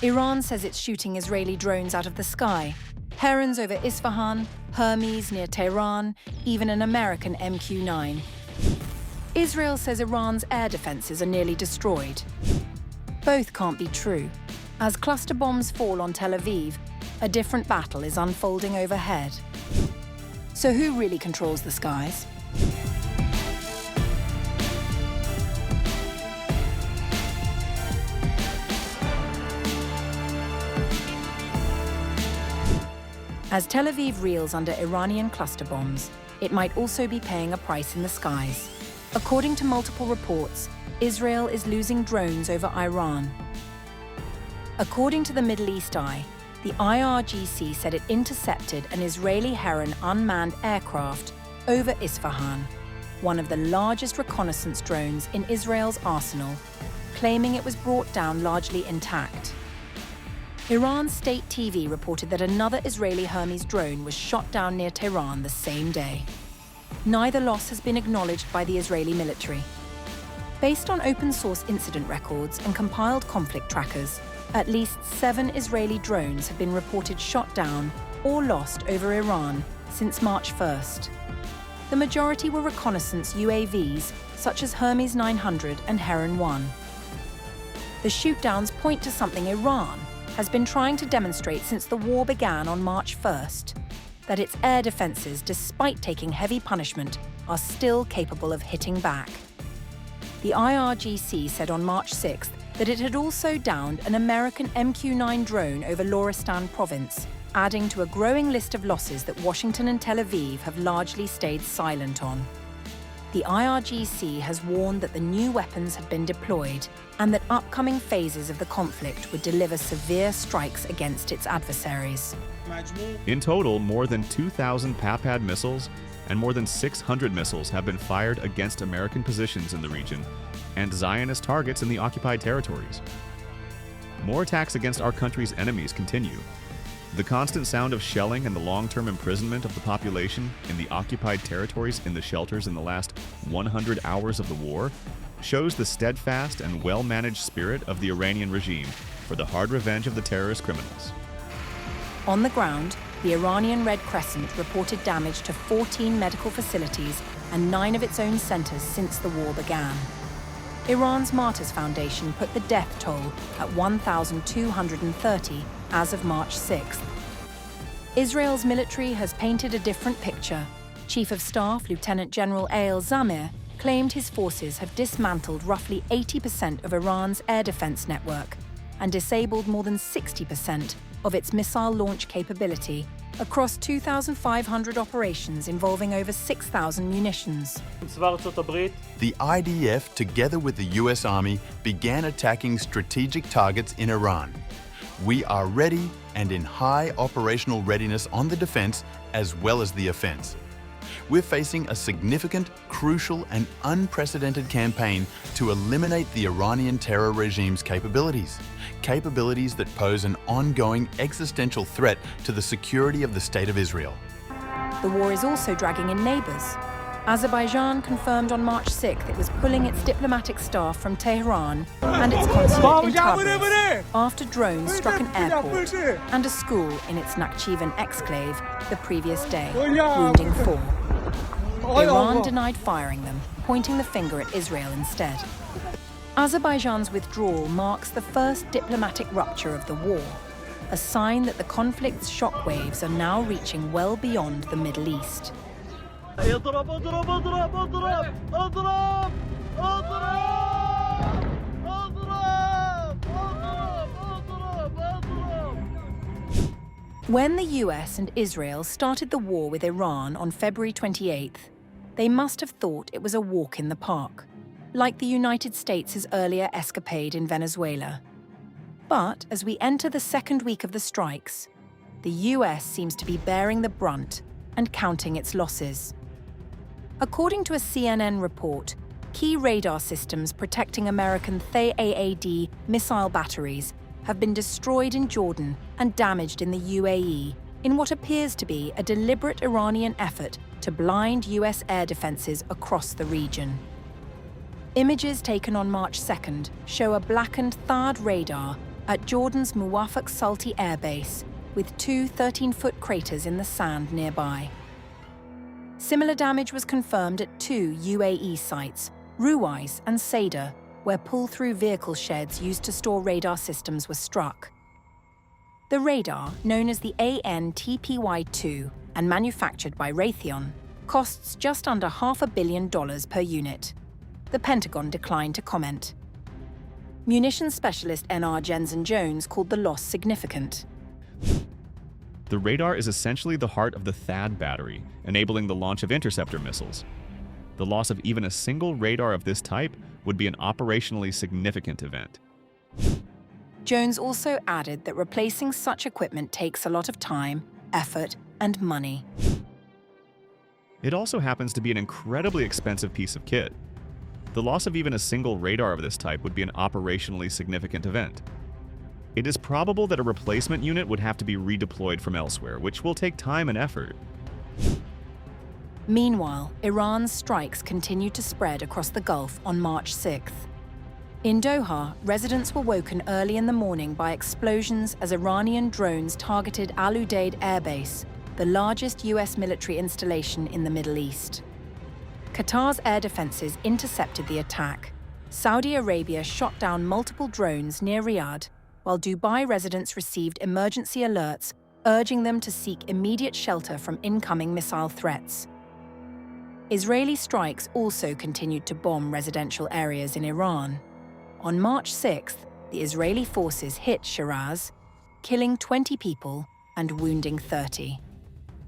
Iran says it's shooting Israeli drones out of the sky. Herons over Isfahan, Hermes near Tehran, even an American MQ-9. Israel says Iran's air defenses are nearly destroyed. Both can't be true. As cluster bombs fall on Tel Aviv, a different battle is unfolding overhead. So who really controls the skies? As Tel Aviv reels under Iranian cluster bombs, it might also be paying a price in the skies. According to multiple reports, Israel is losing drones over Iran. According to the Middle East Eye, the IRGC said it intercepted an Israeli Heron unmanned aircraft over Isfahan, one of the largest reconnaissance drones in Israel's arsenal, claiming it was brought down largely intact. Iran's state TV reported that another Israeli Hermes drone was shot down near Tehran the same day. Neither loss has been acknowledged by the Israeli military. Based on open-source incident records and compiled conflict trackers, at least 7 Israeli drones have been reported shot down or lost over Iran since March 1st. The majority were reconnaissance UAVs such as Hermes 900 and Heron-1. The shootdowns point to something Iran has been trying to demonstrate since the war began on March 1st, that its air defenses, despite taking heavy punishment, are still capable of hitting back. The IRGC said on March 6th that it had also downed an American MQ-9 drone over Lorestan province, adding to a growing list of losses that Washington and Tel Aviv have largely stayed silent on. The IRGC has warned that the new weapons have been deployed and that upcoming phases of the conflict would deliver severe strikes against its adversaries. In total, more than 2,000 PAHPAD missiles and more than 600 missiles have been fired against American positions in the region and Zionist targets in the occupied territories. More attacks against our country's enemies continue. The constant sound of shelling and the long-term imprisonment of the population in the occupied territories in the shelters in the last 100 hours of the war shows the steadfast and well-managed spirit of the Iranian regime for the hard revenge of the terrorist criminals. On the ground, the Iranian Red Crescent reported damage to 14 medical facilities and 9 of its own centers since the war began. Iran's Martyrs Foundation put the death toll at 1,230 as of March 6th. Israel's military has painted a different picture. Chief of Staff Lieutenant General Eyal Zamir claimed his forces have dismantled roughly 80% of Iran's air defense network and disabled more than 60% of its missile launch capability across 2,500 operations involving over 6,000 munitions. The IDF, together with the US Army, began attacking strategic targets in Iran. We are ready and in high operational readiness on the defense as well as the offense. We're facing a significant, crucial and unprecedented campaign to eliminate the Iranian terror regime's capabilities that pose an ongoing existential threat to the security of the State of Israel. The war is also dragging in neighbors. Azerbaijan confirmed on March 6th it was pulling its diplomatic staff from Tehran and its consulate in Tabriz after drones struck an airport and a school in its Nakhchivan exclave the previous day, wounding 4. Iran denied firing them, pointing the finger at Israel instead. Azerbaijan's withdrawal marks the first diplomatic rupture of the war, a sign that the conflict's shockwaves are now reaching well beyond the Middle East. When the US and Israel started the war with Iran on February 28th, they must have thought it was a walk in the park, like the United States' earlier escapade in Venezuela. But as we enter the second week of the strikes, the US seems to be bearing the brunt and counting its losses. According to a CNN report, key radar systems protecting American THAAD missile batteries have been destroyed in Jordan and damaged in the UAE in what appears to be a deliberate Iranian effort to blind US air defenses across the region. Images taken on March 2nd show a blackened THAAD radar at Jordan's Muwafaq Salti Air Base, with two 13-foot craters in the sand nearby. Similar damage was confirmed at two UAE sites, Ruwais and Sadr, where pull-through vehicle sheds used to store radar systems were struck. The radar, known as the AN-TPY-2 and manufactured by Raytheon, costs just under $500 million per unit. The Pentagon declined to comment. Munitions specialist N.R. Jensen-Jones called the loss significant. The radar is essentially the heart of the THAAD battery, enabling the launch of interceptor missiles. The loss of even a single radar of this type would be an operationally significant event. Jones also added that replacing such equipment takes a lot of time, effort, and money. It also happens to be an incredibly expensive piece of kit. The loss of even a single radar of this type would be an operationally significant event. It is probable that a replacement unit would have to be redeployed from elsewhere, which will take time and effort. Meanwhile, Iran's strikes continued to spread across the Gulf on March 6th. In Doha, residents were woken early in the morning by explosions as Iranian drones targeted Al Udeid Air Base, the largest US military installation in the Middle East. Qatar's air defenses intercepted the attack. Saudi Arabia shot down multiple drones near Riyadh, while Dubai residents received emergency alerts urging them to seek immediate shelter from incoming missile threats. Israeli strikes also continued to bomb residential areas in Iran. On March 6th, the Israeli forces hit Shiraz, killing 20 people and wounding 30.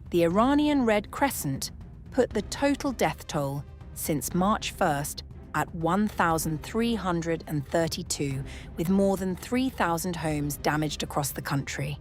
The Iranian Red Crescent put the total death toll since March 1st at 1,332, with more than 3,000 homes damaged across the country.